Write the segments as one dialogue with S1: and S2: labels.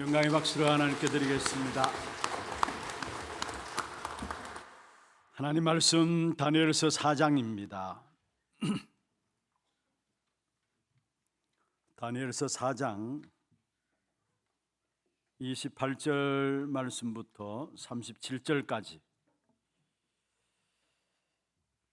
S1: 영광의 박수를 하나님께 드리겠습니다. 하나님 말씀 다니엘서 4장입니다. 다니엘서 4장 28절 말씀부터 37절까지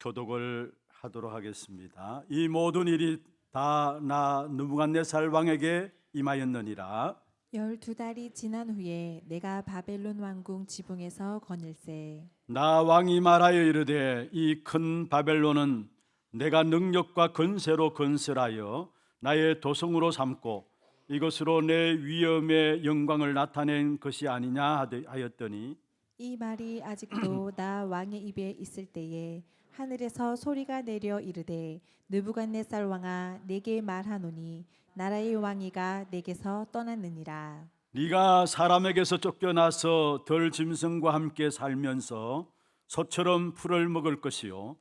S1: 교독을 하도록 하겠습니다. 이 모든 일이 다 나 느부갓네살 왕에게 임하였느니라.
S2: 12달이 지난 후에 내가 바벨론 왕궁 지붕에서 거닐세.
S1: 나 왕이 말하여 이르되 이 큰 바벨론은 내가 능력과 건세로 건설하여 나의 도성으로 삼고 이것으로 내 위엄의 영광을 나타낸 것이 아니냐 하였더니,
S2: 이 말이 아직도 나 왕의 입에 있을 때에 하늘에서 소리가 내려 이르되 느부갓네살 왕아 내게 말하노니 나라의 왕이가 내게서 떠났느니라.
S1: 네가 사람에게서 쫓겨나서 덜 짐승과 함께 살면서 소처럼 풀을 먹을 것이요,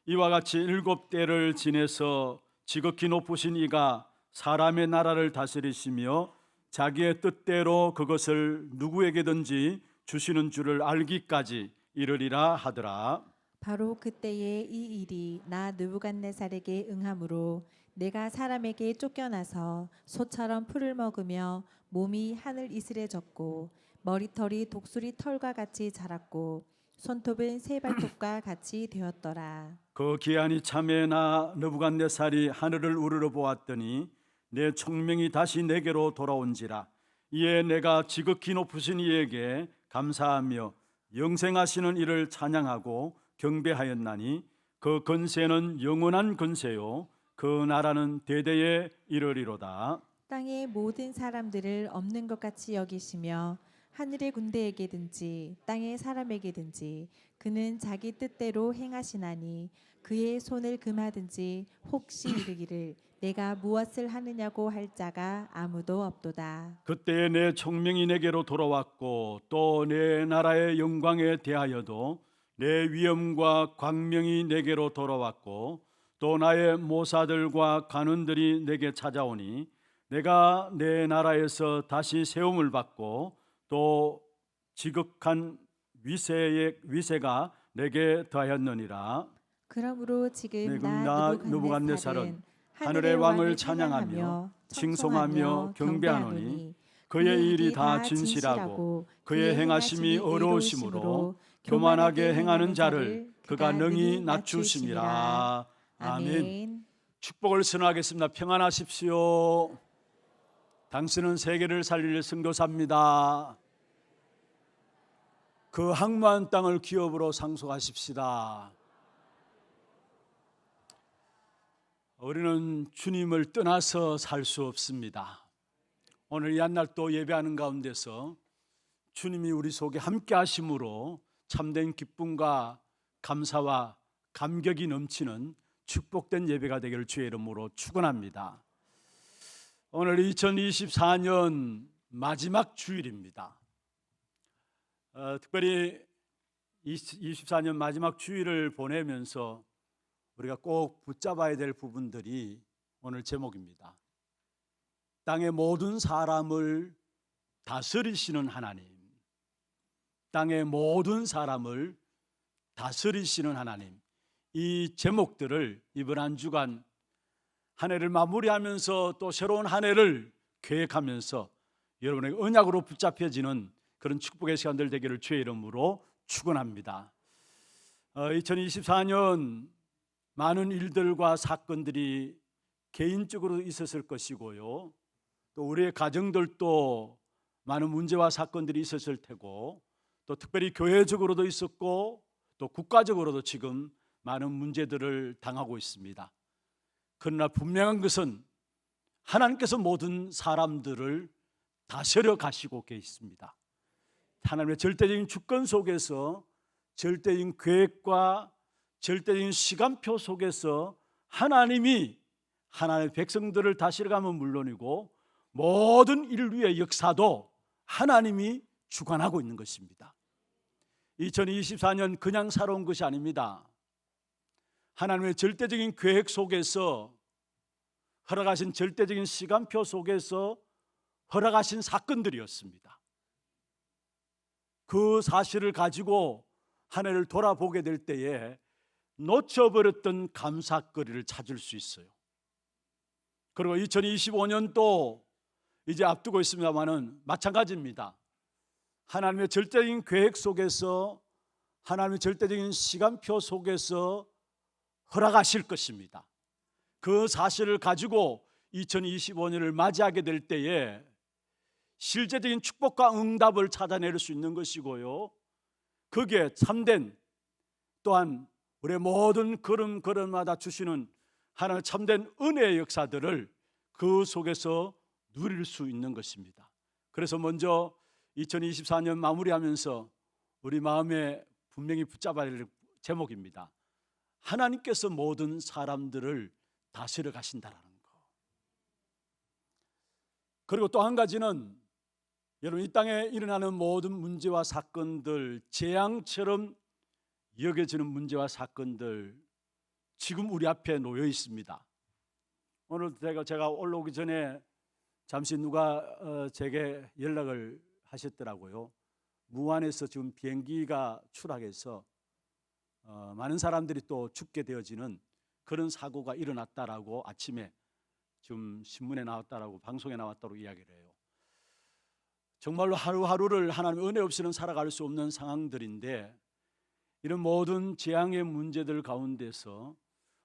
S1: 이와 같이 7대를 지내서 지극히 높으신 이가 사람의 나라를 다스리시며 자기의 뜻대로 그것을 누구에게든지 주시는 줄을 알기까지 이르리라 하더라.
S2: 바로 그때에 이 일이 나 느부갓네살에게 응함으로 내가 사람에게 쫓겨나서 소처럼 풀을 먹으며 몸이 하늘 이슬에 젖고 머리털이 독수리 털과 같이 자랐고 손톱은 새 발톱과 같이 되었더라.
S1: 그 기한이 참에 나 느부갓네살이 하늘을 우러러 보았더니 내 총명이 다시 내게로 돌아온지라. 이에 내가 지극히 높으신 이에게 감사하며 영생하시는 이를 찬양하고 경배하였나니 그 건세는 영원한 건세요 그 나라는 대대에 이르리로다.
S2: 땅의 모든 사람들을 없는 것 같이 여기시며 하늘의 군대에게든지 땅의 사람에게든지 그는 자기 뜻대로 행하시나니 그의 손을 금하든지 혹시 이르기를 내가 무엇을 하느냐고 할 자가 아무도 없도다.
S1: 그때에 내 총명이 내게로 돌아왔고 또 내 나라의 영광에 대하여도 내 위엄과 광명이 내게로 돌아왔고 또 나의 모사들과 간원들이 내게 찾아오니 내가 내 나라에서 다시 세움을 받고 또 지극한 위세가 내게 더하였느니라.
S2: 그러므로 지금
S1: 나
S2: 나
S1: 느부갓네살은
S2: 느부갓네살은
S1: 하늘의 왕을 찬양하며 칭송하며 경배하노니 그의 일이 다 진실하고 그의 행하심이 어려우심으로 교만하게 행하는 자를 그가 능히 낮추심이라. 아멘. 축복을 선언하겠습니다. 평안하십시오. 당신은 세계를 살릴 선교사입니다. 그 항모한 땅을 기업으로 상속하십시다. 우리는 주님을 떠나서 살 수 없습니다. 오늘 이 한날 또 예배하는 가운데서 주님이 우리 속에 함께 하심으로 참된 기쁨과 감사와 감격이 넘치는 축복된 예배가 되기를 주의 이름으로 축원합니다. 오늘 2024년 마지막 주일입니다. 특별히 24년 마지막 주일을 보내면서 우리가 꼭 붙잡아야 될 부분들이 오늘 제목입니다. 땅의 모든 사람을 다스리시는 하나님, 땅의 모든 사람을 다스리시는 하나님, 이 제목들을 이번 한 주간 한 해를 마무리하면서 또 새로운 한 해를 계획하면서 여러분에게 언약으로 붙잡혀지는 그런 축복의 시간들 되기를 주의 이름으로 축원합니다. 2024년 많은 일들과 사건들이 개인적으로 있었을 것이고요, 또 우리의 가정들도 많은 문제와 사건들이 있었을 테고, 또 특별히 교회적으로도 있었고 또 국가적으로도 지금 많은 문제들을 당하고 있습니다. 그러나 분명한 것은 하나님께서 모든 사람들을 다스려 가시고 계십니다. 하나님의 절대적인 주권 속에서, 절대적인 계획과 절대적인 시간표 속에서 하나님이 하나님의 백성들을 다스려가면 물론이고 모든 인류의 역사도 하나님이 주관하고 있는 것입니다. 2024년 그냥 살아온 것이 아닙니다. 하나님의 절대적인 계획 속에서, 허락하신 절대적인 시간표 속에서 허락하신 사건들이었습니다. 그 사실을 가지고 한 해를 돌아보게 될 때에 놓쳐버렸던 감사거리를 찾을 수 있어요. 그리고 2025년도 이제 앞두고 있습니다만은 마찬가지입니다. 하나님의 절대적인 계획 속에서, 하나님의 절대적인 시간표 속에서 허락하실 것입니다. 그 사실을 가지고 2025년을 맞이하게 될 때에 실제적인 축복과 응답을 찾아낼 수 있는 것이고요, 거기에 참된, 또한 우리의 모든 걸음걸음마다 주시는 하나님의 참된 은혜의 역사들을 그 속에서 누릴 수 있는 것입니다. 그래서 먼저 2024년 마무리하면서 우리 마음에 분명히 붙잡아야 될 제목입니다. 하나님께서 모든 사람들을 다스려 가신다라는 거. 그리고 또 한 가지는, 여러분, 이 땅에 일어나는 모든 문제와 사건들, 재앙처럼 여겨지는 문제와 사건들, 지금 우리 앞에 놓여 있습니다. 오늘 제가 올라오기 전에 잠시 누가 제게 연락을 하셨더라고요. 무안에서 지금 비행기가 추락해서 많은 사람들이 또 죽게 되어지는 그런 사고가 일어났다라고 아침에 지금 신문에 나왔다라고, 방송에 나왔다고 이야기를 해요. 정말로 하루하루를 하나님의 은혜 없이는 살아갈 수 없는 상황들인데, 이런 모든 재앙의 문제들 가운데서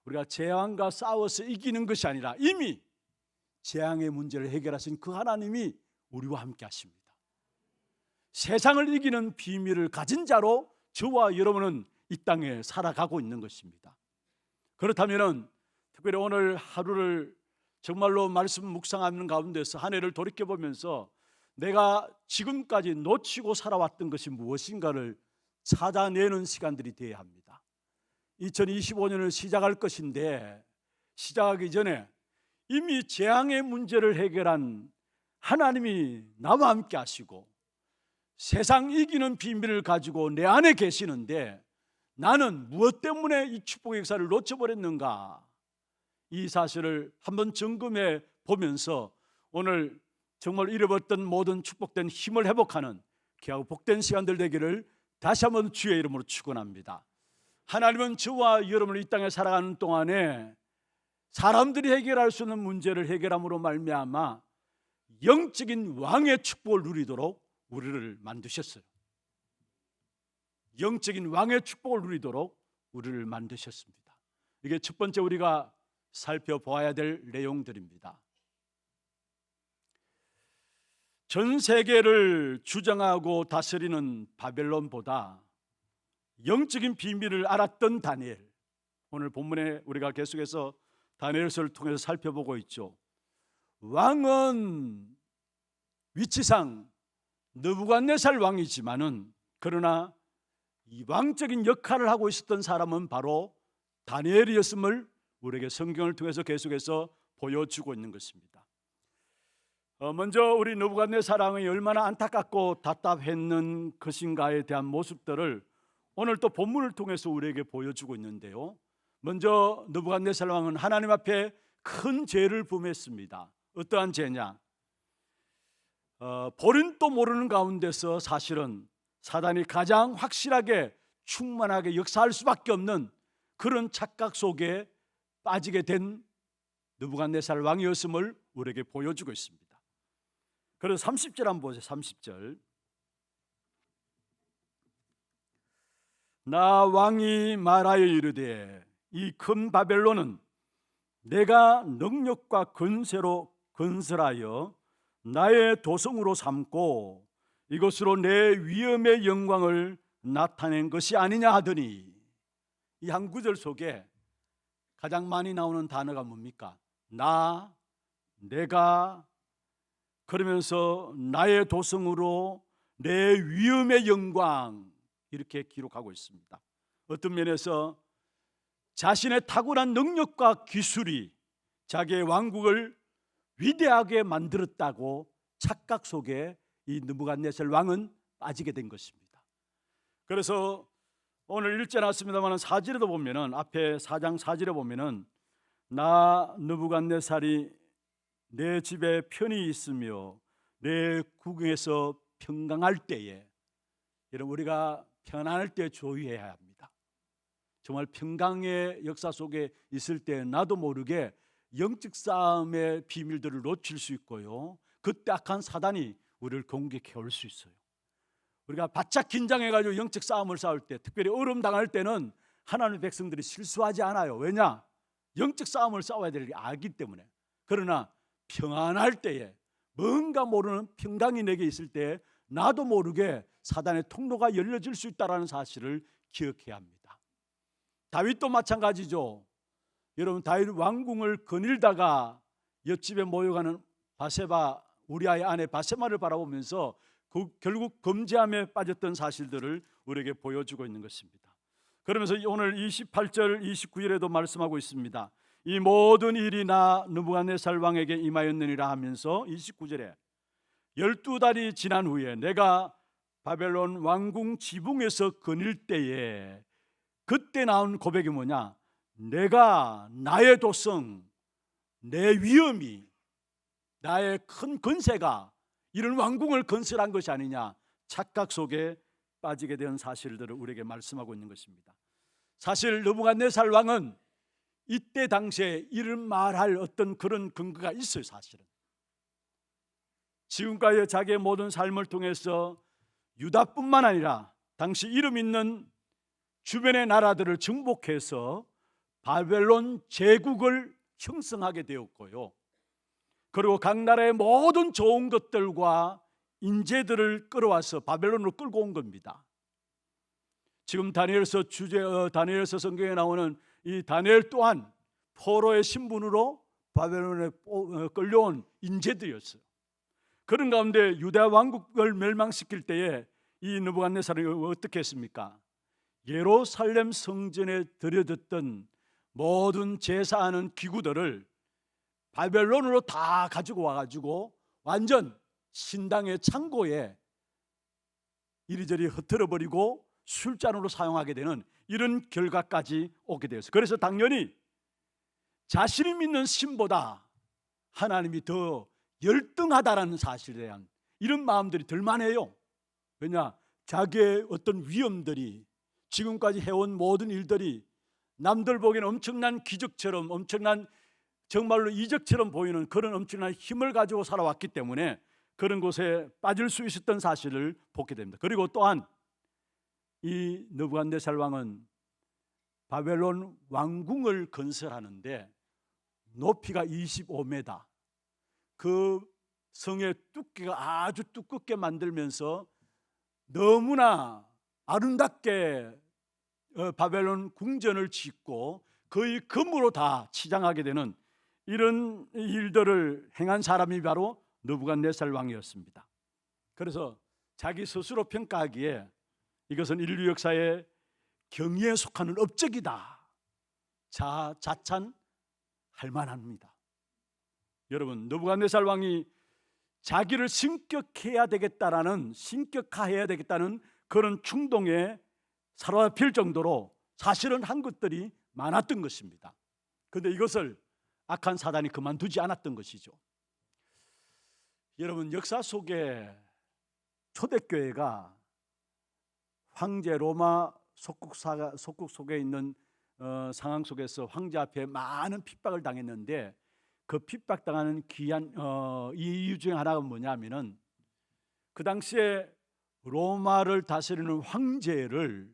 S1: 우리가 재앙과 싸워서 이기는 것이 아니라 이미 재앙의 문제를 해결하신 그 하나님이 우리와 함께 하십니다. 세상을 이기는 비밀을 가진 자로 저와 여러분은 이 땅에 살아가고 있는 것입니다. 그렇다면 특별히 오늘 하루를 정말로 말씀 묵상하는 가운데서 한 해를 돌이켜보면서 내가 지금까지 놓치고 살아왔던 것이 무엇인가를 찾아내는 시간들이 되어야 합니다. 2025년을 시작할 것인데, 시작하기 전에 이미 재앙의 문제를 해결한 하나님이 나와 함께 하시고 세상 이기는 비밀을 가지고 내 안에 계시는데, 나는 무엇 때문에 이 축복의 역사를 놓쳐버렸는가, 이 사실을 한번 점검해 보면서 오늘 정말 잃어버렸던 모든 축복된 힘을 회복하는 귀하고 복된 시간들 되기를 다시 한번 주의 이름으로 축원합니다. 하나님은 저와 여러분을 이 땅에 살아가는 동안에 사람들이 해결할 수 있는 문제를 해결함으로 말미암아 영적인 왕의 축복을 누리도록 우리를 만드셨어요. 영적인 왕의 축복을 누리도록 우리를 만드셨습니다. 이게 첫 번째 우리가 살펴보아야 될 내용들입니다. 전 세계를 주장하고 다스리는 바벨론보다 영적인 비밀을 알았던 다니엘, 오늘 본문에 우리가 계속해서 다니엘서를 통해서 살펴보고 있죠. 왕은 위치상 느부갓네살 왕이지만은, 그러나 이 왕적인 역할을 하고 있었던 사람은 바로 다니엘이었음을 우리에게 성경을 통해서 계속해서 보여주고 있는 것입니다. 먼저 우리 느부갓네살 왕이 얼마나 안타깝고 답답했는 것인가에 대한 모습들을 오늘 또 본문을 통해서 우리에게 보여주고 있는데요. 먼저 느부갓네살 왕은 하나님 앞에 큰 죄를 범했습니다. 어떠한 죄냐? 본인도 모르는 가운데서 사실은 사단이 가장 확실하게 충만하게 역사할 수밖에 없는 그런 착각 속에 빠지게 된 느부갓네살 왕이었음을 우리에게 보여주고 있습니다. 그래서 30절 한번 보세요. 30절. 나 왕이 말하여 이르되 이 큰 바벨론은 내가 능력과 권세로 건설하여 나의 도성으로 삼고 이것으로 내 위엄의 영광을 나타낸 것이 아니냐 하더니, 이 한 구절 속에 가장 많이 나오는 단어가 뭡니까? 나, 내가, 그러면서 나의 도성으로 내 위엄의 영광, 이렇게 기록하고 있습니다. 어떤 면에서 자신의 탁월한 능력과 기술이 자기의 왕국을 위대하게 만들었다고 착각 속에 이 느부갓네살 왕은 빠지게 된 것입니다. 그래서 오늘 읽지 않았습니다만 4절에도 보면은, 앞에 4장 4절에 보면은 나 느부갓네살이 내 집에 편히 있으며 내 국에서 평강할 때에, 여러분 우리가 편안할 때 조의해야 합니다. 정말 평강의 역사 속에 있을 때 나도 모르게 영적 싸움의 비밀들을 놓칠 수 있고요, 그때 악한 사단이 우리를 공격해 올 수 있어요. 우리가 바짝 긴장해가지고 영적 싸움을 싸울 때, 특별히 어려움 당할 때는 하나님의 백성들이 실수하지 않아요. 왜냐? 영적 싸움을 싸워야 될 게 알기 때문에. 그러나 평안할 때에, 뭔가 모르는 평강이 내게 있을 때 나도 모르게 사단의 통로가 열려질 수 있다는 사실을 기억해야 합니다. 다윗도 마찬가지죠. 여러분, 다윗 왕궁을 거닐다가 옆집에 모여가는 바세바, 우리아의 아내 바세마를 바라보면서 결국 범죄함에 빠졌던 사실들을 우리에게 보여주고 있는 것입니다. 그러면서 오늘 28절 29절에도 말씀하고 있습니다. 이 모든 일이 나 느부갓네살 왕에게 임하였느니라 하면서 29절에 12달이 지난 후에 내가 바벨론 왕궁 지붕에서 거닐 때에, 그때 나온 고백이 뭐냐? 내가 나의 도성, 내 위엄이, 나의 큰 권세가 이런 왕궁을 건설한 것이 아니냐, 착각 속에 빠지게 된 사실들을 우리에게 말씀하고 있는 것입니다. 사실 느부갓네살 왕은 이때 당시에 이런 말할 어떤 그런 근거가 있어요. 사실은 지금까지 자기의 모든 삶을 통해서 유다뿐만 아니라 당시 이름 있는 주변의 나라들을 정복해서 바벨론 제국을 형성하게 되었고요, 그리고 각 나라의 모든 좋은 것들과 인재들을 끌어와서 바벨론으로 끌고 온 겁니다. 지금 다니엘서 다니엘서 성경에 나오는 이 다니엘 또한 포로의 신분으로 바벨론에 끌려온 인재들이었어요. 그런 가운데 유다 왕국을 멸망시킬 때에 이 느부갓네살이 어떻게 했습니까? 예루살렘 성전에 드려졌던 모든 제사하는 기구들을 바벨론으로 다 가지고 와가지고 완전 신당의 창고에 이리저리 흩어버리고 술잔으로 사용하게 되는 이런 결과까지 오게 되었어요. 그래서 당연히 자신이 믿는 신보다 하나님이 더 열등하다라는 사실에 대한 이런 마음들이 들만해요. 왜냐? 자기의 어떤 위험들이, 지금까지 해온 모든 일들이 남들 보기에는 엄청난 기적처럼, 엄청난 정말로 이적처럼 보이는 그런 엄청난 힘을 가지고 살아왔기 때문에 그런 곳에 빠질 수 있었던 사실을 보게 됩니다. 그리고 또한 이 느부갓네살 왕은 바벨론 왕궁을 건설하는데 높이가 25m, 그 성의 두께가 아주 두껍게 만들면서 너무나 아름답게 바벨론 궁전을 짓고 거의 금으로 다 치장하게 되는 이런 일들을 행한 사람이 바로 느부갓네살 왕이었습니다. 그래서 자기 스스로 평가하기에 이것은 인류 역사의 경이에 속하는 업적이다, 자찬할 만합니다. 여러분, 느부갓네살 왕이 자기를 신격화해야 되겠다는 그런 충동에 사로잡힐 정도로 사실은 한 것들이 많았던 것입니다. 그런데 이것을 악한 사단이 그만두지 않았던 것이죠. 여러분, 역사 속에 초대교회가 황제 로마 속국 속에 있는 상황 속에서 황제 앞에 많은 핍박을 당했는데, 그 핍박당하는 귀한 이유 중에 하나가 뭐냐면은 그 당시에 로마를 다스리는 황제를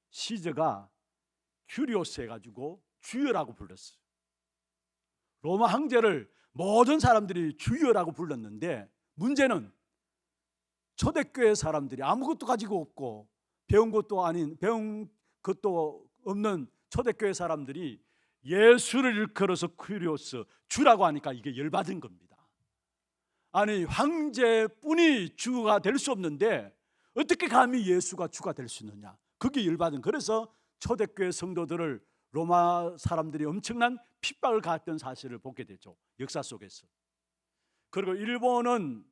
S1: 시저가 큐리오스 해가지고 주여라고 불렀어요. 로마 황제를 모든 사람들이 주여라고 불렀는데, 문제는 초대교회 사람들이 아무것도 가지고 없고 배운 것도 없는 초대교회 사람들이 예수를 일컬어서 큐리오스 주라고 하니까 이게 열받은 겁니다. 아니, 황제뿐이 주가 될 수 없는데 어떻게 감히 예수가 주가 될 수 있느냐, 그게 열받은. 그래서 초대교회 성도들을 로마 사람들이 엄청난 핍박을 가했던 사실을 보게 되죠, 역사 속에서. 그리고 일본은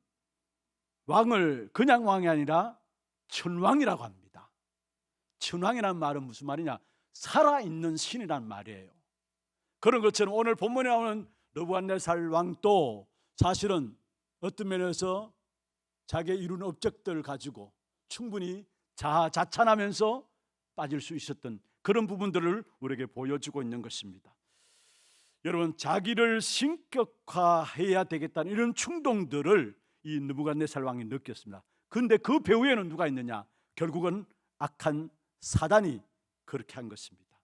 S1: 왕을 그냥 왕이 아니라 천왕이라고 합니다. 천왕이라는 말은 무슨 말이냐? 살아있는 신이란 말이에요. 그런 것처럼 오늘 본문에 나오는 느부갓네살 왕도 사실은 어떤 면에서 자기의 이룬 업적들을 가지고 충분히 자찬하면서 빠질 수 있었던 그런 부분들을 우리에게 보여주고 있는 것입니다. 여러분, 자기를 신격화해야 되겠다는 이런 충동들을 이 느부갓네살 왕이 느꼈습니다. 그런데 그 배후에는 누가 있느냐? 결국은 악한 사단이 그렇게 한 것입니다.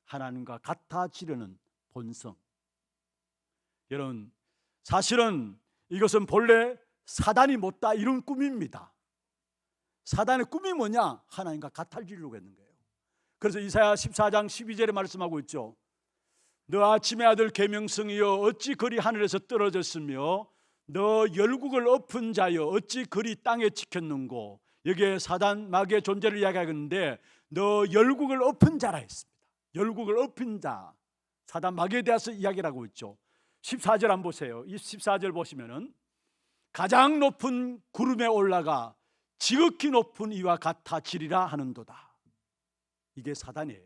S1: 하나님과 같아지려는 본성. 여러분, 사실은 이것은 본래 사단이 못다 이룬 꿈입니다. 사단의 꿈이 뭐냐? 하나님과 같아지려고 했는 거예요. 그래서 이사야 14장 12절에 말씀하고 있죠. 너 아침의 아들 계명성이여 어찌 그리 하늘에서 떨어졌으며 너 열국을 엎은 자여 어찌 그리 땅에 지켰는고. 여기에 사단 마귀의 존재를 이야기하는데 너 열국을 엎은 자라 했습니다. 열국을 엎은 자, 사단 마귀에 대해서 이야기를 하고 있죠. 14절 한번 보세요. 이 14절 보시면은 가장 높은 구름에 올라가 지극히 높은 이와 같아지리라 하는도다. 이게 사단이에요.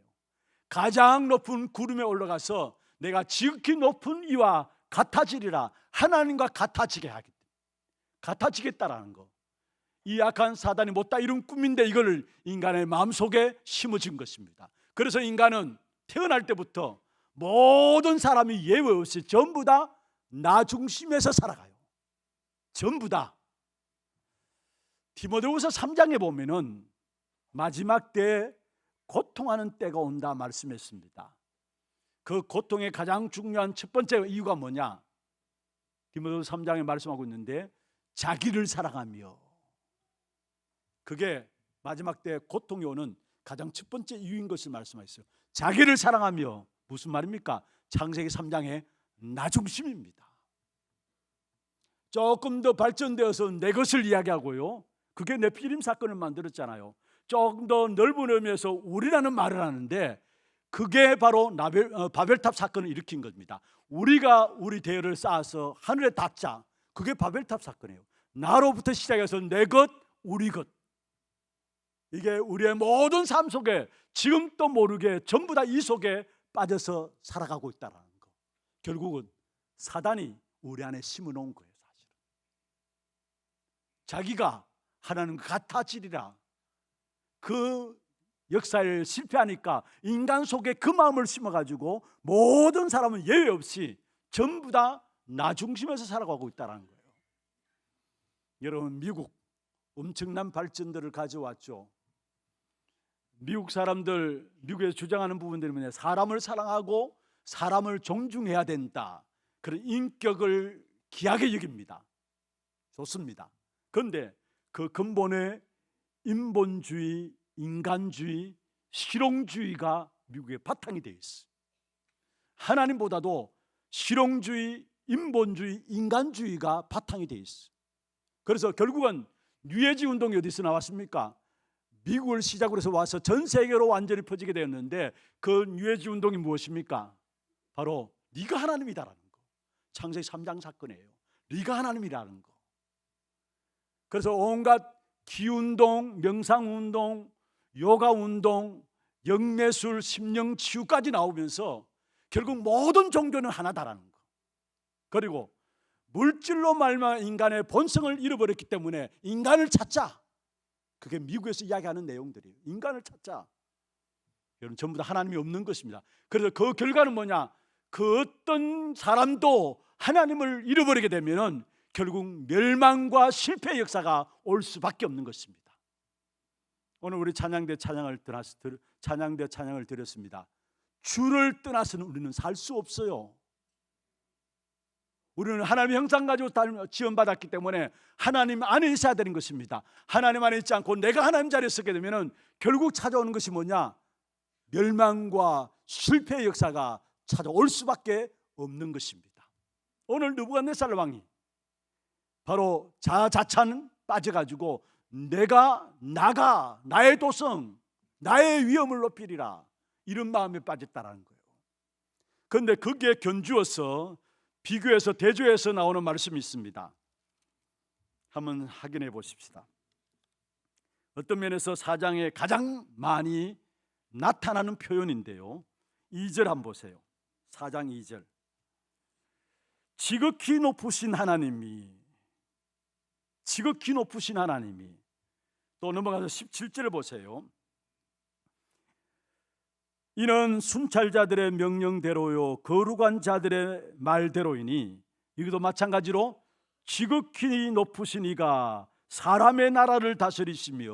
S1: 가장 높은 구름에 올라가서 내가 지극히 높은 이와 같아지리라, 하나님과 같아지겠다라는 거. 이 악한 사단이 못다 이룬 꿈인데 이걸 인간의 마음속에 심어진 것입니다. 그래서 인간은 태어날 때부터 모든 사람이 예외 없이 전부 다 나 중심에서 살아가요. 전부 다. 디모데후서 3장에 보면은 마지막 때에 고통하는 때가 온다 말씀했습니다. 그 고통의 가장 중요한 첫 번째 이유가 뭐냐? 디모데후서 3장에 말씀하고 있는데 자기를 사랑하며, 그게 마지막 때 고통이 오는 가장 첫 번째 이유인 것을 말씀하셨어요. 자기를 사랑하며, 무슨 말입니까? 창세기 3장의 나 중심입니다. 조금 더 발전되어서 내 것을 이야기하고요, 그게 네피림 사건을 만들었잖아요. 조금 더 넓은 의미에서 우리라는 말을 하는데 그게 바로 바벨탑 사건을 일으킨 겁니다. 우리가 우리 대열을 쌓아서 하늘에 닿자, 그게 바벨탑 사건이에요. 나로부터 시작해서 내 것, 우리 것. 이게 우리의 모든 삶 속에 지금도 모르게 전부 다 이 속에 빠져서 살아가고 있다는 거. 결국은 사단이 우리 안에 심어놓은 거예요. 사실은 자기가 하나님과 같아지리라, 그 역사를 실패하니까 인간 속에 그 마음을 심어가지고 모든 사람은 예외 없이 전부 다 나 중심에서 살아가고 있다는 거예요. 여러분, 미국 엄청난 발전들을 가져왔죠. 미국 사람들, 미국에서 주장하는 부분들이 뭐냐? 사람을 사랑하고 사람을 존중해야 된다. 그런 인격을 귀하게 여깁니다. 좋습니다. 그런데 그 근본에 인본주의, 인간주의, 실용주의가 미국의 바탕이 되어 있어요. 하나님보다도 실용주의, 인본주의, 인간주의가 바탕이 되어 있어요. 그래서 결국은 뉴에지 운동이 어디서 나왔습니까? 미국을 시작으로 해서 와서 전 세계로 완전히 퍼지게 되었는데 그 뉴에지 운동이 무엇입니까? 바로 네가 하나님이다라는 거. 창세기 3장 사건이에요. 네가 하나님이라는 거. 그래서 온갖 기운동, 명상운동, 요가운동, 영매술, 심령치유까지 나오면서 결국 모든 종교는 하나다라는 거. 그리고 물질로 말미암아 인간의 본성을 잃어버렸기 때문에 인간을 찾자. 그게 미국에서 이야기하는 내용들이에요. 인간을 찾자. 여러분, 전부 다 하나님이 없는 것입니다. 그래서 그 결과는 뭐냐? 그 어떤 사람도 하나님을 잃어버리게 되면 결국 멸망과 실패의 역사가 올 수밖에 없는 것입니다. 오늘 우리 찬양대 찬양을 드렸습니다. 주를 떠나서는 우리는 살 수 없어요. 우리는 하나님의 형상 가지고 지원받았기 때문에 하나님 안에 있어야 되는 것입니다. 하나님 안에 있지 않고 내가 하나님 자리에 서게 되면 결국 찾아오는 것이 뭐냐? 멸망과 실패의 역사가 찾아올 수밖에 없는 것입니다. 오늘 느부갓네살 왕이 바로 자찬 빠져가지고 나가 나의 도성, 나의 위엄을 높이리라, 이런 마음에 빠졌다라는 거예요. 그런데 거기에 견주어서 비교해서 대조해서 나오는 말씀이 있습니다. 한번 확인해 보십시다. 어떤 면에서 4장에 가장 많이 나타나는 표현인데요, 2절 한번 보세요. 4장 2절. 지극히 높으신 하나님이 지극히 높으신 하나님이, 또 넘어가서 17절을 보세요. 이는 순찰자들의 명령대로요 거룩한 자들의 말대로이니, 이것도 마찬가지로 지극히 높으신 이가 사람의 나라를 다스리시며.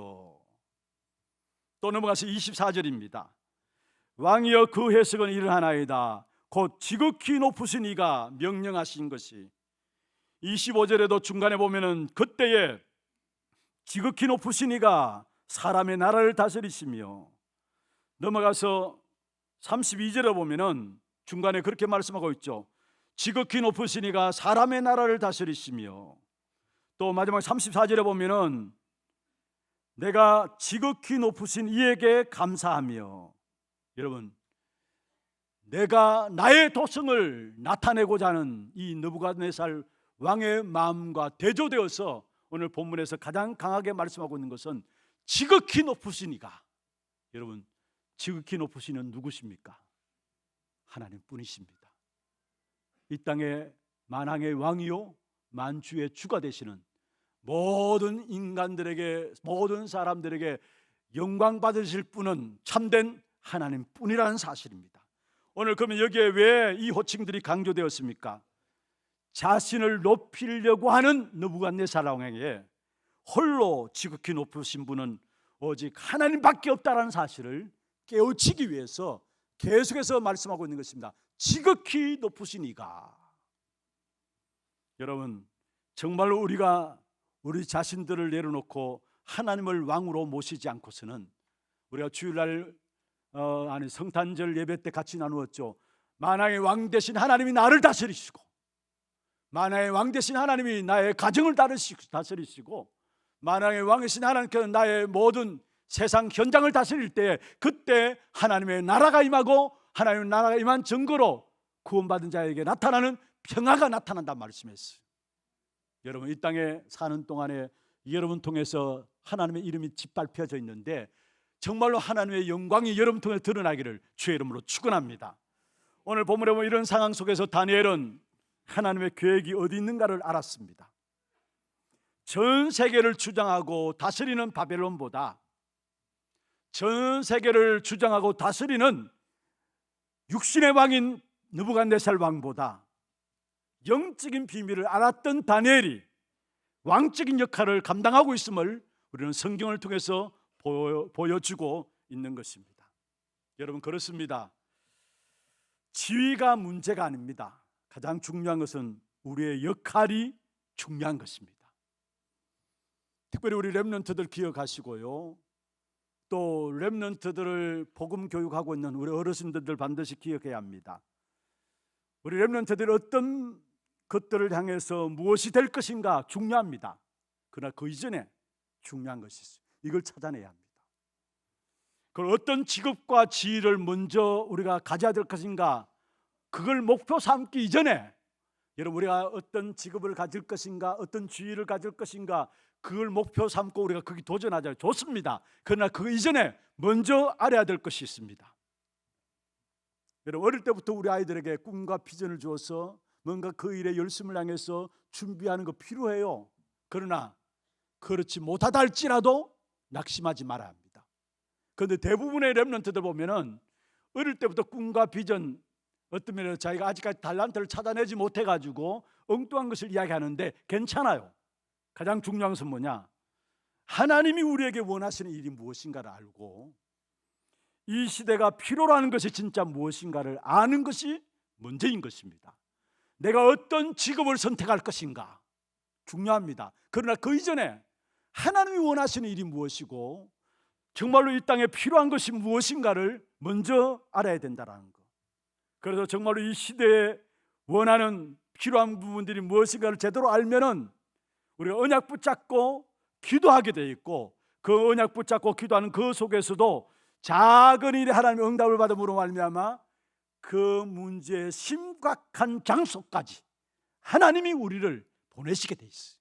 S1: 또 넘어가서 24절입니다. 왕이여 그 해석은 이러하나이다. 곧 지극히 높으신 이가 명령하신 것이. 25절에도 중간에 보면은 그때에 지극히 높으신 이가 사람의 나라를 다스리시며. 넘어가서 32절에 보면은 중간에 그렇게 말씀하고 있죠. 지극히 높으신 이가 사람의 나라를 다스리시며. 또 마지막 34절에 보면은 내가 지극히 높으신 이에게 감사하며. 여러분, 내가 나의 도성을 나타내고자 하는 이 느부갓네살 왕의 마음과 대조되어서 오늘 본문에서 가장 강하게 말씀하고 있는 것은 지극히 높으신 이가. 여러분, 지극히 높으신 이는 누구십니까? 하나님뿐이십니다. 이 땅의 만왕의 왕이요 만주의 주가 되시는, 모든 인간들에게, 모든 사람들에게 영광 받으실 분은 참된 하나님뿐이라는 사실입니다. 오늘 그러면 여기에 왜 이 호칭들이 강조되었습니까? 자신을 높이려고 하는 느부갓네살 왕에게 홀로 지극히 높으신 분은 오직 하나님밖에 없다라는 사실을 깨우치기 위해서 계속해서 말씀하고 있는 것입니다. 지극히 높으신 이가. 여러분, 정말로 우리가 우리 자신들을 내려놓고 하나님을 왕으로 모시지 않고서는, 우리가 주일날 성탄절 예배 때 같이 나누었죠. 만왕의 왕 되신 하나님이 나를 다스리시고, 만왕의 왕 되신 하나님이 나의 가정을 다스리시고, 만왕의 왕이신 하나님께서 나의 모든 세상 현장을 다스릴 때, 그때 하나님의 나라가 임하고 하나님의 나라가 임한 증거로 구원받은 자에게 나타나는 평화가 나타난다는 말씀이었어요. 여러분, 이 땅에 사는 동안에 여러분 통해서 하나님의 이름이 짓밟혀져 있는데, 정말로 하나님의 영광이 여러분 통해 드러나기를 주의 이름으로 축원합니다. 오늘 본문에 보면 이런 상황 속에서 다니엘은 하나님의 계획이 어디 있는가를 알았습니다. 전 세계를 주장하고 다스리는 바벨론보다, 전 세계를 주장하고 다스리는 육신의 왕인 느부갓네살 왕보다 영적인 비밀을 알았던 다니엘이 왕적인 역할을 감당하고 있음을 우리는 성경을 통해서 보여주고 있는 것입니다. 여러분, 그렇습니다. 지위가 문제가 아닙니다. 가장 중요한 것은 우리의 역할이 중요한 것입니다. 특별히 우리 렘넌트들 기억하시고요, 또 렘넌트들을 복음 교육하고 있는 우리 어르신들 반드시 기억해야 합니다. 우리 렘넌트들이 어떤 것들을 향해서 무엇이 될 것인가 중요합니다. 그러나 그 이전에 중요한 것이 있어요. 이걸 찾아내야 합니다. 그걸 어떤 직업과 지위를 먼저 우리가 가져야 될 것인가, 그걸 목표 삼기 이전에, 여러분, 우리가 어떤 직업을 가질 것인가, 어떤 지위를 가질 것인가, 그걸 목표 삼고 우리가 거기 도전하자, 좋습니다. 그러나 그 이전에 먼저 알아야 될 것이 있습니다. 여러분, 어릴 때부터 우리 아이들에게 꿈과 비전을 주어서 뭔가 그 일에 열심을 향해서 준비하는 거 필요해요. 그러나 그렇지 못하다 할지라도 낙심하지 말아야 합니다. 그런데 대부분의 렘넌트들 보면은 어릴 때부터 꿈과 비전, 어떤 면에서 자기가 아직까지 달란트를 찾아내지 못해가지고 엉뚱한 것을 이야기하는데 괜찮아요. 가장 중요한 것은 뭐냐? 하나님이 우리에게 원하시는 일이 무엇인가를 알고, 이 시대가 필요로 하는 것이 진짜 무엇인가를 아는 것이 문제인 것입니다. 내가 어떤 직업을 선택할 것인가 중요합니다. 그러나 그 이전에 하나님이 원하시는 일이 무엇이고 정말로 이 땅에 필요한 것이 무엇인가를 먼저 알아야 된다는 것. 그래서 정말로 이 시대에 원하는 필요한 부분들이 무엇인가를 제대로 알면은 우리가 언약 붙잡고 기도하게 돼 있고, 그 언약 붙잡고 기도하는 그 속에서도 작은 일에 하나님의 응답을 받음으로 말미암아 그 문제의 심각한 장소까지 하나님이 우리를 보내시게 돼 있어요.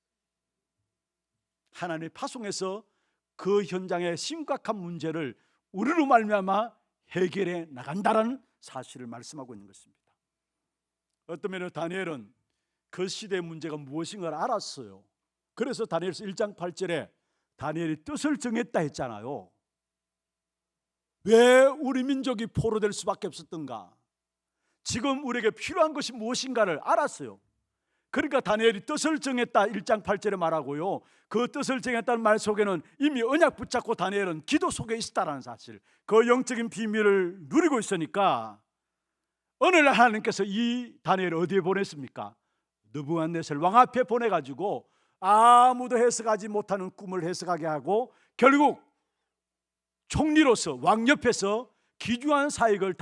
S1: 하나님의 파송에서 그 현장의 심각한 문제를 우리로 말미암아 해결해 나간다라는 사실을 말씀하고 있는 것입니다. 어떤 면에서 다니엘은 그 시대의 문제가 무엇인가를 알았어요. 그래서 다니엘서 1장 8절에 다니엘이 뜻을 정했다 했잖아요. 왜 우리 민족이 포로될 수밖에 없었던가? 지금 우리에게 필요한 것이 무엇인가를 알았어요. 그러니까 다니엘이 뜻을 정했다 1장 8절에 말하고요, 그 뜻을 정했다는 말 속에는 이미 언약 붙잡고 다니엘은 기도 속에 있었다는 사실, 그 영적인 비밀을 누리고 있으니까 어느 날 하나님께서 이 다니엘을 어디에 보냈습니까? 느부갓네살 왕 앞에 보내가지고 아무도 해석하지 못하는 꿈을 해석하게 하고 결국 총리로서 왕 옆에서 귀중한 사역을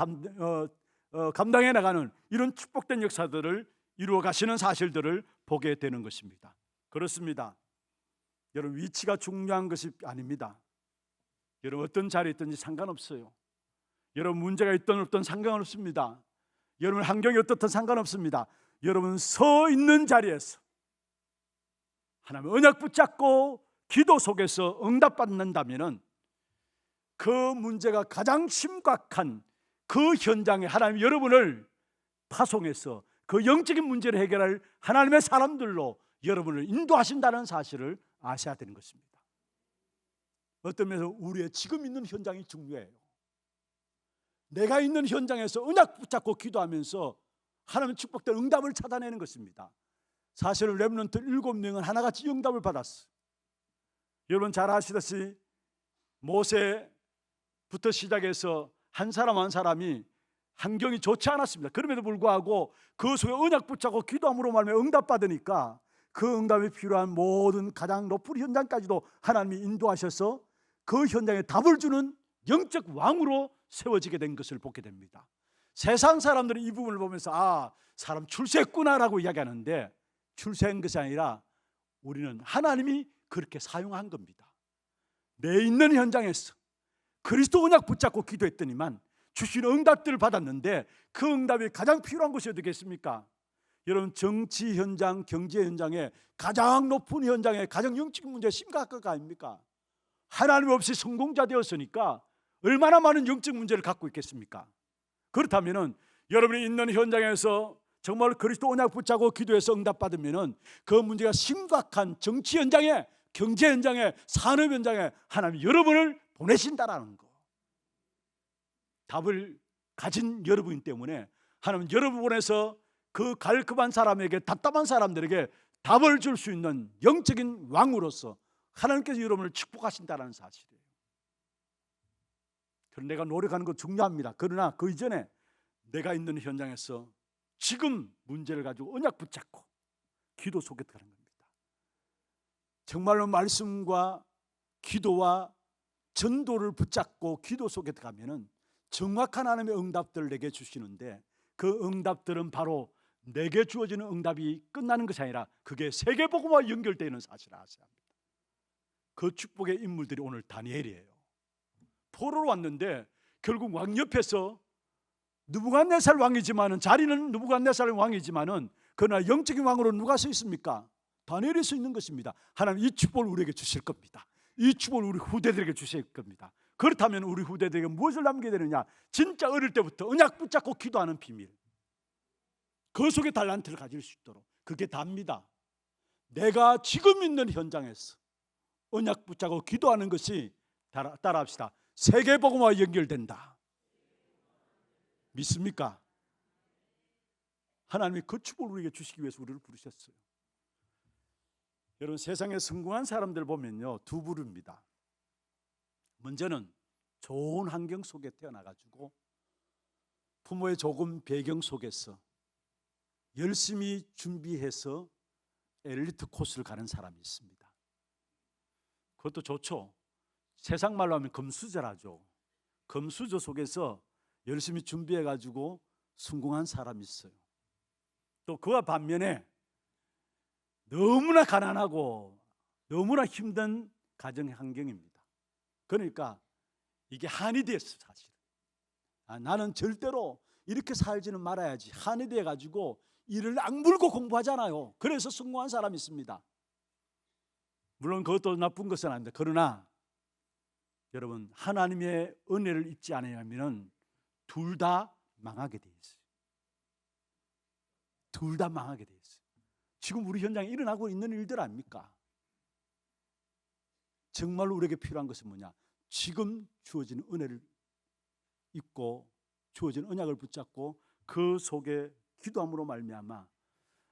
S1: 감당해 나가는 이런 축복된 역사들을 이루어 가시는 사실들을 보게 되는 것입니다. 그렇습니다. 여러분, 위치가 중요한 것이 아닙니다. 여러분, 어떤 자리에 있든지 상관없어요. 여러분, 문제가 있든 없든 상관없습니다. 여러분, 환경이 어떻든 상관없습니다. 여러분, 서 있는 자리에서 하나님 언약 붙잡고 기도 속에서 응답받는다면 그 문제가 가장 심각한 그 현장에 하나님 여러분을 파송해서 그 영적인 문제를 해결할 하나님의 사람들로 여러분을 인도하신다는 사실을 아셔야 되는 것입니다. 어떤 면에서 우리의 지금 있는 현장이 중요해요. 내가 있는 현장에서 언약 붙잡고 기도하면서 하나님의 축복된 응답을 찾아내는 것입니다. 사실은 렘넌트 7명은 하나같이 응답을 받았어요. 여러분 잘 아시다시피 모세부터 시작해서 한 사람 한 사람이 환경이 좋지 않았습니다. 그럼에도 불구하고 그 속에 언약 붙잡고 기도함으로 말미암아 응답받으니까 그 응답이 필요한 모든 가장 높은 현장까지도 하나님이 인도하셔서 그 현장에 답을 주는 영적 왕으로 세워지게 된 것을 보게 됩니다. 세상 사람들은 이 부분을 보면서 아, 사람 출세했구나라고 이야기하는데 출세한 것이 아니라 우리는 하나님이 그렇게 사용한 겁니다. 내 있는 현장에서 그리스도 언약 붙잡고 기도했더니만 주신 응답들을 받았는데 그 응답이 가장 필요한 것이 어디겠습니까? 여러분, 정치 현장, 경제 현장에 가장 높은 현장에 가장 영적인 문제가 심각한 거 아닙니까? 하나님 없이 성공자 되었으니까 얼마나 많은 영적 문제를 갖고 있겠습니까? 그렇다면 여러분이 있는 현장에서 정말 그리스도 언약 붙잡고 기도해서 응답받으면 그 문제가 심각한 정치 현장에, 경제 현장에, 산업 현장에 하나님이 여러분을 보내신다라는 거. 답을 가진 여러분 때문에 하나님은 여러분 보내서 그 갈급한 사람에게, 답답한 사람들에게 답을 줄 수 있는 영적인 왕으로서 하나님께서 여러분을 축복하신다는 사실이에요. 그럼 내가 노력하는 거 중요합니다. 그러나 그 이전에 내가 있는 현장에서 지금 문제를 가지고 언약 붙잡고 기도 속에 들어가는 겁니다. 정말로 말씀과 기도와 전도를 붙잡고 기도 속에 들어가면은 정확한 하나님의 응답들을 내게 주시는데 그 응답들은 바로 내게 주어지는 응답이 끝나는 것이 아니라 그게 세계복음과 연결되는 사실을 아셔야 합니다. 그 축복의 인물들이 오늘 다니엘이에요. 포로로 왔는데 결국 왕 옆에서 느부갓네살 왕이지만은, 자리는 느부갓네살 왕이지만은 그러나 영적인 왕으로 누가 서 있습니까? 다니엘이 서 있는 것입니다. 하나님 이 축복을 우리에게 주실 겁니다. 이 축복을 우리 후대들에게 주실 겁니다. 그렇다면 우리 후대들에게 무엇을 남기게 되느냐? 진짜 어릴 때부터 언약 붙잡고 기도하는 비밀, 그 속에 달란트를 가질 수 있도록, 그게 답니다. 내가 지금 있는 현장에서 언약 붙잡고 기도하는 것이, 따라합시다, 세계복음과 연결된다. 믿습니까? 하나님이 그 축복을 우리에게 주시기 위해서 우리를 부르셨어요. 여러분, 세상에 성공한 사람들 보면요, 두 부류입니다. 먼저는 좋은 환경 속에 태어나가지고 부모의 좋은 배경 속에서 열심히 준비해서 엘리트 코스를 가는 사람이 있습니다. 그것도 좋죠. 세상 말로 하면 금수저라죠. 금수저 속에서 열심히 준비해가지고 성공한 사람이 있어요. 또 그와 반면에 너무나 가난하고 너무나 힘든 가정 환경입니다. 그러니까 이게 한이 됐어. 사실 나는 절대로 이렇게 살지는 말아야지, 한이 돼가지고 이를 악물고 공부하잖아요. 그래서 성공한 사람이 있습니다. 물론 그것도 나쁜 것은 아닙니다. 그러나 여러분, 하나님의 은혜를 잊지 않으면 둘 다 망하게 돼 있어요. 둘 다 망하게 돼 있어요. 지금 우리 현장에 일어나고 있는 일들 아닙니까? 정말로 우리에게 필요한 것은 뭐냐? 지금 주어진 은혜를 입고 주어진 언약을 붙잡고 그 속에 기도함으로 말미암아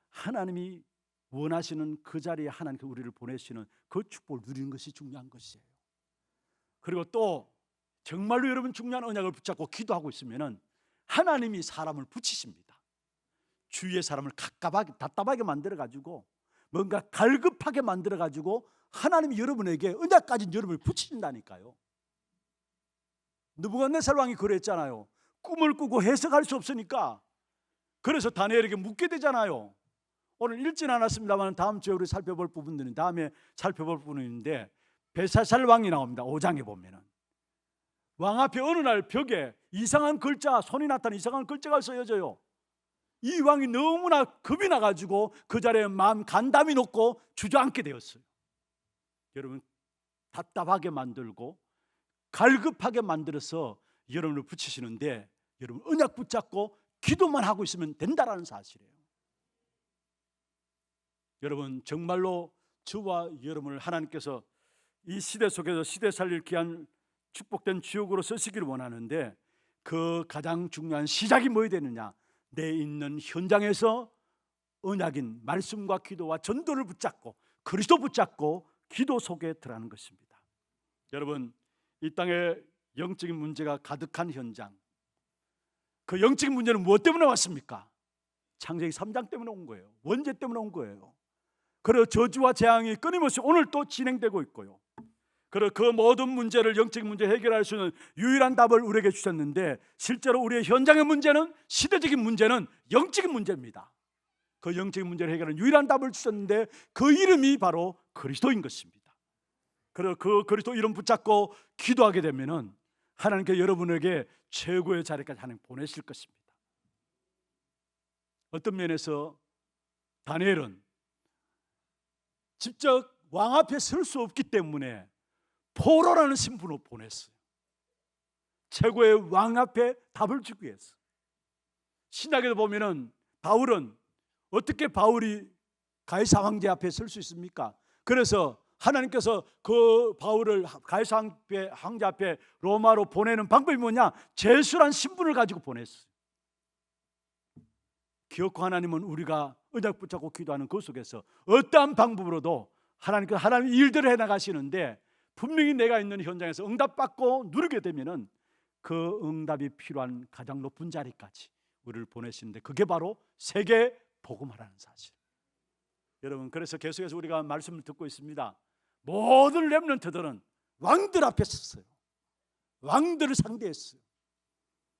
S1: 하나님이 원하시는 그 자리에 하나님께 우리를 보내시는 그 축복을 누리는 것이 중요한 것이에요. 그리고 또 정말로 여러분 중요한 언약을 붙잡고 기도하고 있으면 하나님이 사람을 붙이십니다. 주위의 사람을 답답하게 만들어가지고 뭔가 갈급하게 만들어가지고 하나님이 여러분에게 언약 가진 여러분을 붙이신다니까요. 느부갓네살 왕이 그랬잖아요. 꿈을 꾸고 해석할 수 없으니까 그래서 다니엘에게 묻게 되잖아요. 오늘 읽지는 않았습니다만 다음 주에 우리 살펴볼 부분들은 다음에 살펴볼 부분인데 벨사살 왕이 나옵니다. 5장에 보면은 왕 앞에 어느 날 벽에 이상한 글자, 손이 나타난 이상한 글자가 쓰여져요. 이 왕이 너무나 겁이 나가지고 그 자리에 마음 간담이 놓고 주저앉게 되었어요. 여러분 답답하게 만들고 갈급하게 만들어서 여러분을 붙이시는데 여러분 언약 붙잡고 기도만 하고 있으면 된다라는 사실이에요. 여러분 정말로 저와 여러분을 하나님께서 이 시대 속에서 시대 살릴 귀한 축복된 지옥으로 쓰시기를 원하는데 그 가장 중요한 시작이 뭐야 되느냐? 내 있는 현장에서 언약인 말씀과 기도와 전도를 붙잡고 그리스도 붙잡고 기도 속에 들어가는 것입니다. 여러분 이 땅에 영적인 문제가 가득한 현장, 그 영적인 문제는 무엇 때문에 왔습니까? 창세기 3장 때문에 온 거예요. 원죄 때문에 온 거예요. 그리고 저주와 재앙이 끊임없이 오늘 또 진행되고 있고요. 그리고 그 모든 문제를 영적인 문제 해결할 수 있는 유일한 답을 우리에게 주셨는데 실제로 우리의 현장의 문제는 시대적인 문제는 영적인 문제입니다. 그 영적인 문제를 해결하는 유일한 답을 주셨는데 그 이름이 바로 그리스도인 것입니다. 그리고 그 그리스도 이름 붙잡고 기도하게 되면은 하나님께 여러분에게 최고의 자리까지 하나님 보내실 것입니다. 어떤 면에서 다니엘은 직접 왕 앞에 설 수 없기 때문에 포로라는 신분으로 보냈어요. 최고의 왕 앞에 답을 주기 위해서. 신약에도 보면은 바울은 어떻게 바울이 가이사 황제 앞에 설 수 있습니까? 그래서 하나님께서 그 바울을 가이사 황제 앞에 로마로 보내는 방법이 뭐냐? 제수란 신분을 가지고 보냈어요. 기억과 하나님은 우리가 언약 붙잡고 기도하는 그 속에서 어떠한 방법으로도 하나님 일들을 해나가시는데 분명히 내가 있는 현장에서 응답받고 누리게 되면은 그 응답이 필요한 가장 높은 자리까지 우리를 보내시는데 그게 바로 세계 복음화라는 사실. 여러분 그래서 계속해서 우리가 말씀을 듣고 있습니다. 모든 렘넌트들은 왕들 앞에 섰어요. 왕들을 상대했어요.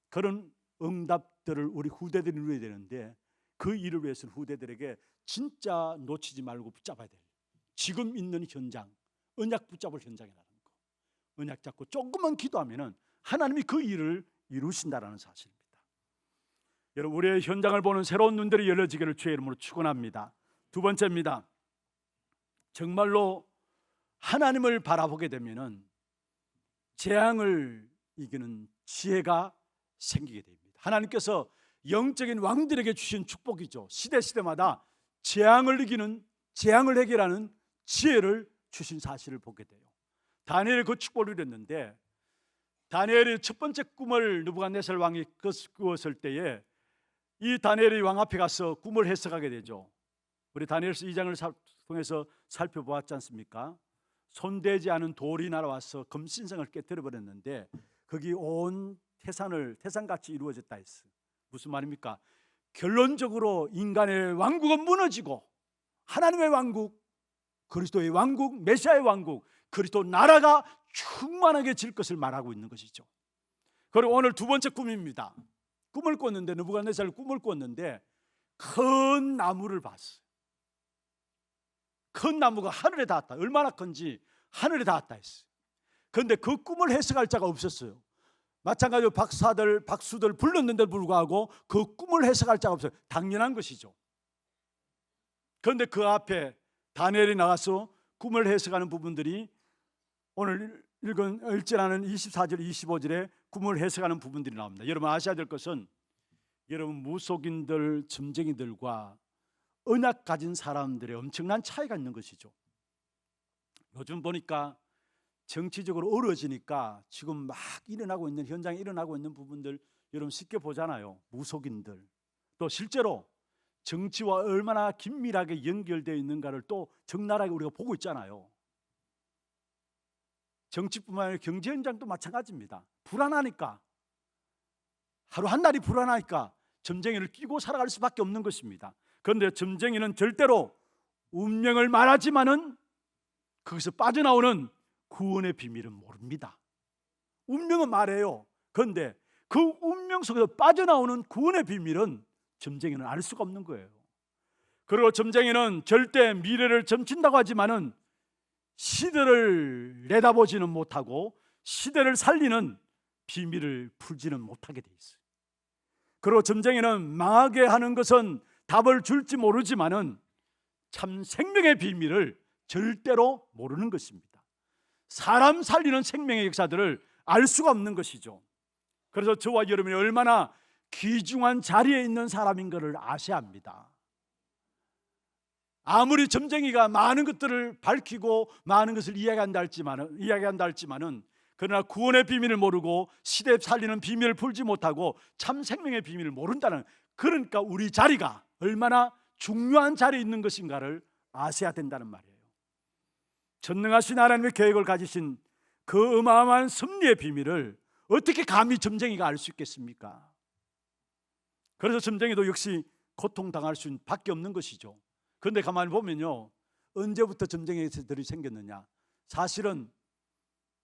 S1: 그런 응답들을 우리 후대들이 누려야 되는데 그 일을 위해서는 후대들에게 진짜 놓치지 말고 붙잡아야 돼요. 지금 있는 현장, 언약 붙잡을 현장이라는 거. 언약 잡고 조금만 기도하면은 하나님이 그 일을 이루신다라는 사실입니다. 여러분 우리의 현장을 보는 새로운 눈들이 열려지기를 주의 이름으로 축원합니다. 두 번째입니다. 정말로 하나님을 바라보게 되면은 재앙을 이기는 지혜가 생기게 됩니다. 하나님께서 영적인 왕들에게 주신 축복이죠. 시대마다 재앙을 이기는, 재앙을 해결하는 지혜를 주신 사실을 보게 돼요. 다니엘이 그 축복을 누렸는데 다니엘이 첫 번째 꿈을 느부갓네살 왕이 꾸었을 때에 이 다니엘이 왕 앞에 가서 꿈을 해석하게 되죠. 우리 다니엘서 2장을 통해서 살펴보았지 않습니까? 손대지 않은 돌이 날아와서 금신성을 깨뜨려 버렸는데 거기 온 태산같이 이루어졌다 했어요. 무슨 말입니까? 결론적으로 인간의 왕국은 무너지고 하나님의 왕국, 그리스도의 왕국, 메시아의 왕국, 그리스도 나라가 충만하게 질 것을 말하고 있는 것이죠. 그리고 오늘 두 번째 꿈입니다. 꿈을 꿨는데 느부갓네살 꿈을 꿨는데 큰 나무를 봤어요. 큰 나무가 하늘에 닿았다. 얼마나 큰지 하늘에 닿았다 했어요. 그런데 그 꿈을 해석할 자가 없었어요. 마찬가지로 박수들 불렀는데 불구하고 그 꿈을 해석할 자가 없어요. 당연한 것이죠. 그런데 그 앞에 다니엘이 나가서 꿈을 해석하는 부분들이 오늘 읽지라는 24절 25절에 꿈을 해석하는 부분들이 나옵니다. 여러분 아셔야 될 것은 여러분 무속인들, 점쟁이들과 언약 가진 사람들의 엄청난 차이가 있는 것이죠. 요즘 보니까 정치적으로 어려워지니까 지금 막 일어나고 있는 현장에 일어나고 있는 부분들 여러분 쉽게 보잖아요. 무속인들, 또 실제로 정치와 얼마나 긴밀하게 연결되어 있는가를 또 적나라하게 우리가 보고 있잖아요. 정치뿐만 아니라 경제 현장도 마찬가지입니다. 불안하니까, 하루 한 날이 불안하니까 점쟁이를 끼고 살아갈 수밖에 없는 것입니다. 그런데 점쟁이는 절대로 운명을 말하지만은 거기서 빠져나오는 구원의 비밀은 모릅니다. 운명은 말해요. 그런데 그 운명 속에서 빠져나오는 구원의 비밀은 점쟁이는 알 수가 없는 거예요. 그리고 점쟁이는 절대 미래를 점친다고 하지만은 시대를 내다보지는 못하고 시대를 살리는 비밀을 풀지는 못하게 돼 있어요. 그리고 점쟁이는 망하게 하는 것은 답을 줄지 모르지만은 참 생명의 비밀을 절대로 모르는 것입니다. 사람 살리는 생명의 역사들을 알 수가 없는 것이죠. 그래서 저와 여러분이 얼마나 귀중한 자리에 있는 사람인가를 아셔야 합니다. 아무리 점쟁이가 많은 것들을 밝히고 많은 것을 이야기한다 할지만은 그러나 구원의 비밀을 모르고 시대 살리는 비밀을 풀지 못하고 참 생명의 비밀을 모른다는, 그러니까 우리 자리가 얼마나 중요한 자리에 있는 것인가를 아셔야 된다는 말이에요. 전능하신 하나님의 계획을 가지신 그 어마어마한 섭리의 비밀을 어떻게 감히 점쟁이가 알 수 있겠습니까? 그래서 점쟁이도 역시 고통당할 수밖에 없는 것이죠. 그런데 가만히 보면요, 언제부터 점쟁이들이 생겼느냐? 사실은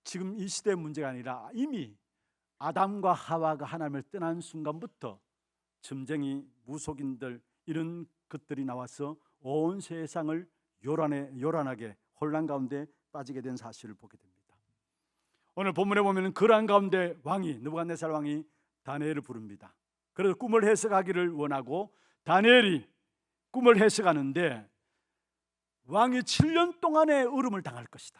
S1: 지금 이 시대의 문제가 아니라 이미 아담과 하와가 하나님을 떠난 순간부터 점쟁이, 무속인들 이런 것들이 나와서 온 세상을 요란하게 혼란 가운데 빠지게 된 사실을 보게 됩니다. 오늘 본문에 보면 그러한 가운데 왕이, 느부갓네살 왕이 다니엘을 부릅니다. 그래서 꿈을 해석하기를 원하고 다니엘이 꿈을 해석하는데 왕이 7년 동안의 얼음을 당할 것이다.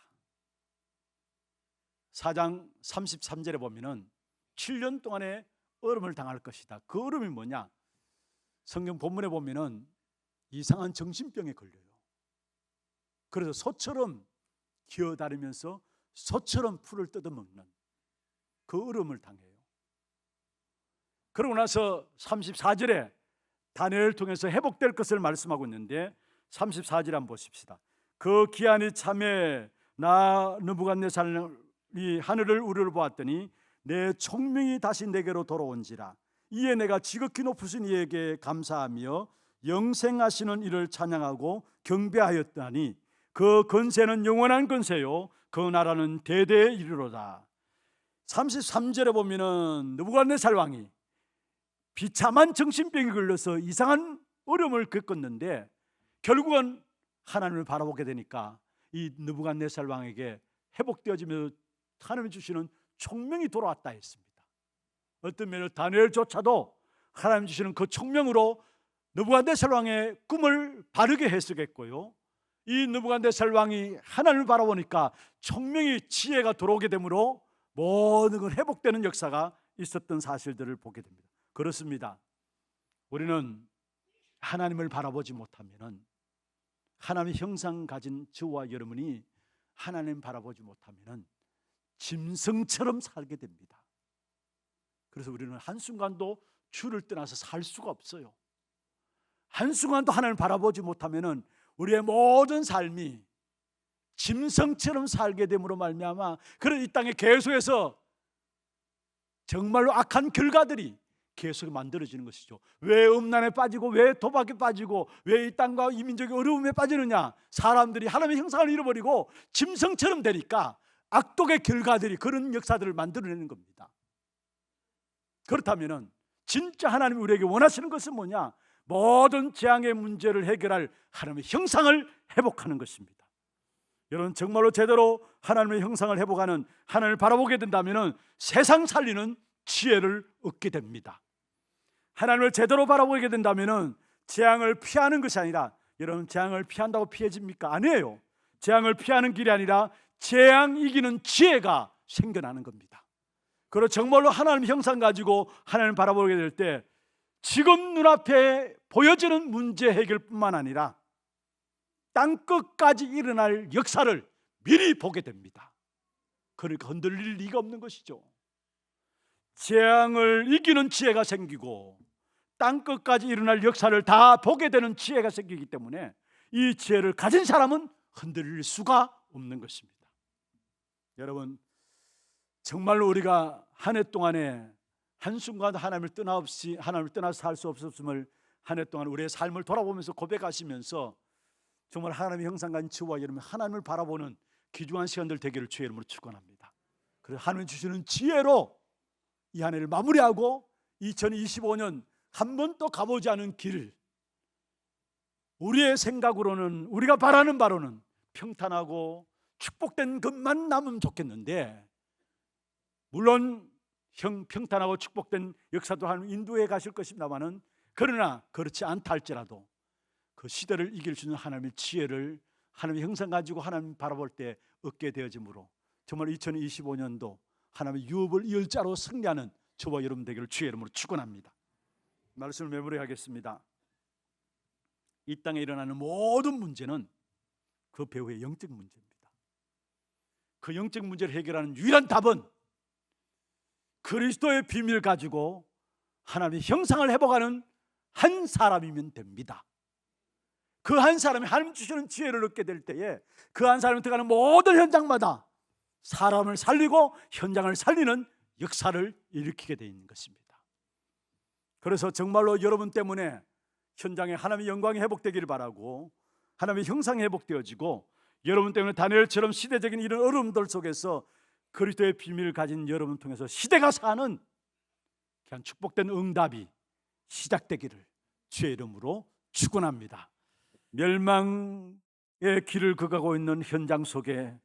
S1: 4장 33절에 보면은 7년 동안의 얼음을 당할 것이다. 그 얼음이 뭐냐? 성경 본문에 보면은 이상한 정신병에 걸려요. 그래서 소처럼 기어다니면서 소처럼 풀을 뜯어먹는 그 얼음을 당해요. 그러고 나서 34절에 다니엘을 통해서 회복될 것을 말씀하고 있는데 34절 한번 보십시다. 그 기한이 참에 나 느부갓네살이 하늘을 우러러보았더니 내 총명이 다시 내게로 돌아온지라. 이에 내가 지극히 높으신 이에게 감사하며 영생하시는 이를 찬양하고 경배하였다니 그 권세는 영원한 권세요 그 나라는 대대에 이르로다. 33절에 보면은 느부갓네살 왕이 비참한 정신병이 걸려서 이상한 어려움을 겪었는데 결국은 하나님을 바라보게 되니까 이 느부갓네살 왕에게 회복되어지면서 하나님이 주시는 총명이 돌아왔다 했습니다. 어떤 면에서 다니엘조차도 하나님 주시는 그 총명으로 느부갓네살 왕의 꿈을 바르게 해석했고요, 이 느부갓네살 왕이 하나님을 바라보니까 총명이, 지혜가 들어오게 되므로 모든 걸 회복되는 역사가 있었던 사실들을 보게 됩니다. 그렇습니다. 우리는 하나님을 바라보지 못하면, 하나님의 형상 가진 저와 여러분이 하나님 바라보지 못하면 짐승처럼 살게 됩니다. 그래서 우리는 한순간도 주를 떠나서 살 수가 없어요. 한순간도 하나님을 바라보지 못하면 우리의 모든 삶이 짐승처럼 살게 됨으로 말미암아 그런 이 땅에 계속해서 정말로 악한 결과들이 계속 만들어지는 것이죠. 왜 음란에 빠지고, 왜 도박에 빠지고, 왜 이 땅과 이민족이 어려움에 빠지느냐? 사람들이 하나님의 형상을 잃어버리고 짐승처럼 되니까 악독의 결과들이 그런 역사들을 만들어내는 겁니다. 그렇다면 진짜 하나님이 우리에게 원하시는 것은 뭐냐? 모든 재앙의 문제를 해결할 하나님의 형상을 회복하는 것입니다. 여러분, 정말로 제대로 하나님의 형상을 회복하는, 하나님을 바라보게 된다면 세상 살리는 지혜를 얻게 됩니다. 하나님을 제대로 바라보게 된다면 재앙을 피하는 것이 아니라, 여러분, 재앙을 피한다고 피해집니까? 아니에요. 재앙을 피하는 길이 아니라 재앙 이기는 지혜가 생겨나는 겁니다. 그리고 정말로 하나님의 형상 가지고 하나님을 바라보게 될 때 지금 눈앞에 보여지는 문제 해결뿐만 아니라 땅끝까지 일어날 역사를 미리 보게 됩니다. 그러니까 흔들릴 리가 없는 것이죠. 재앙을 이기는 지혜가 생기고 땅끝까지 일어날 역사를 다 보게 되는 지혜가 생기기 때문에 이 지혜를 가진 사람은 흔들릴 수가 없는 것입니다. 여러분, 정말로 우리가 한 해 동안에 한순간도 하나님을 떠나서 살 수 없었음을 한 해 동안 우리의 삶을 돌아보면서 고백하시면서 정말 하나님의 형상과 지혜와 여러분 하나님을 바라보는 귀중한 시간들 되기를 주의 이름으로 축원합니다. 그래서 하나님 주시는 지혜로 이 한 해를 마무리하고 2025년 한 번도 가보지 않은 길, 우리의 생각으로는 우리가 바라는 바로는 평탄하고 축복된 것만 남으면 좋겠는데, 물론 평탄하고 축복된 역사도 하나님 인도해 가실 것입니다마는, 그러나 그렇지 않다 할지라도 그 시대를 이길 수 있는 하나님의 지혜를 하나님의 형상 가지고 하나님 바라볼 때 얻게 되어지므로 정말 2025년도 하나님의 유업을 이을 자로 승리하는 저와 여러분 되기를 주의 이름으로 축원합니다. 말씀을 메모리하겠습니다. 이 땅에 일어나는 모든 문제는 그 배후의 영적 문제입니다. 그 영적 문제를 해결하는 유일한 답은 그리스도의 비밀을 가지고 하나님의 형상을 회복하는 한 사람이면 됩니다. 그 한 사람이 하나님 주시는 지혜를 얻게 될 때에 그 한 사람이 들어가는 모든 현장마다 사람을 살리고 현장을 살리는 역사를 일으키게 되어 있는 것입니다. 그래서 정말로 여러분 때문에 현장에 하나님의 영광이 회복되기를 바라고, 하나님의 형상이 회복되어지고, 여러분 때문에 다니엘처럼 시대적인 이런 어려움들 속에서 그리스도의 비밀을 가진 여러분 통해서 시대가 사는 그냥 축복된 응답이 시작되기를 주의 이름으로 축원합니다. 멸망의 길을 걸어가고 있는 현장 속에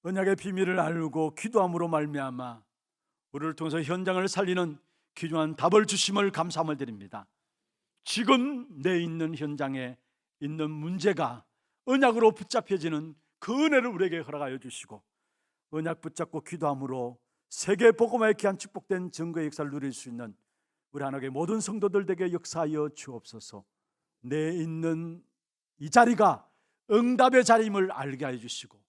S1: 언약의 비밀을 알고 기도함으로 말미암아 우리를 통해서 현장을 살리는 귀중한 답을 주심을 감사함을 드립니다. 지금 내 있는 현장에 있는 문제가 언약으로 붙잡혀지는 그 은혜를 우리에게 허락하여 주시고, 언약 붙잡고 기도함으로 세계 복음화의 귀한 축복된 증거의 역사를 누릴 수 있는 우리 하나님의 모든 성도들에게 역사하여 주옵소서. 내 있는 이 자리가 응답의 자리임을 알게 해 주시고,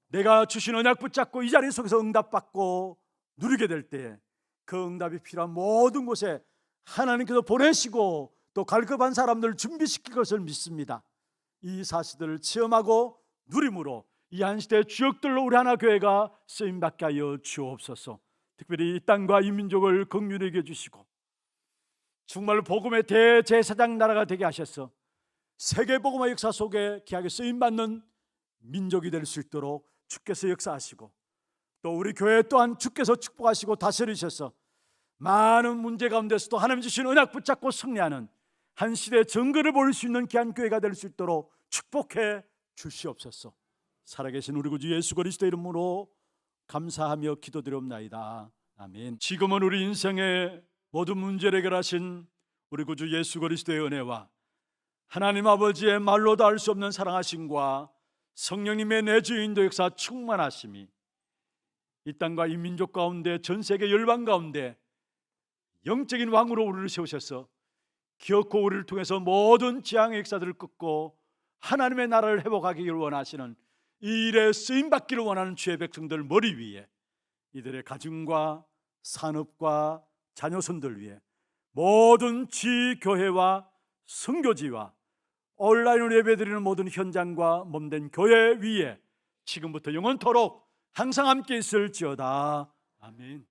S1: 내가 주신 언약 붙잡고 이 자리 속에서 응답받고 누리게 될 때에 그 응답이 필요한 모든 곳에 하나님께서 보내시고 또 갈급한 사람들을 준비시킬 것을 믿습니다. 이 사실들을 체험하고 누림으로 이 한 시대의 주역들로 우리 하나교회가 쓰임받게 하여 주옵소서. 특별히 이 땅과 이 민족을 긍휼히 여겨 주시고 정말 복음의 대제사장 나라가 되게 하셔서 세계 복음의 역사 속에 귀하게 쓰임받는 민족이 될 수 있도록 주께서 역사하시고, 또 우리 교회 또한 주께서 축복하시고 다스리셔서 많은 문제 가운데서도 하나님 주신 언약 붙잡고 승리하는 한 시대의 증거를 볼 수 있는 귀한 교회가 될 수 있도록 축복해 주시옵소서. 살아계신 우리 구주 예수 그리스도 이름으로 감사하며 기도드리옵나이다. 아멘. 지금은 우리 인생의 모든 문제를 해결하신 우리 구주 예수 그리스도의 은혜와 하나님 아버지의 말로도 알 수 없는 사랑하심과 성령님의 내주 인도 역사 충만하심이 이 땅과 이 민족 가운데, 전 세계 열방 가운데 영적인 왕으로 우리를 세우셔서 기어코 우리를 통해서 모든 재앙의 역사들을 끊고 하나님의 나라를 회복하기를 원하시는 이 일에 쓰임받기를 원하는 주의 백성들 머리 위에, 이들의 가정과 산업과 자녀손들 위에, 모든 지교회와 선교지와 온라인으로 예배드리는 모든 현장과 몸된 교회 위에 지금부터 영원토록 항상 함께 있을지어다. 아멘.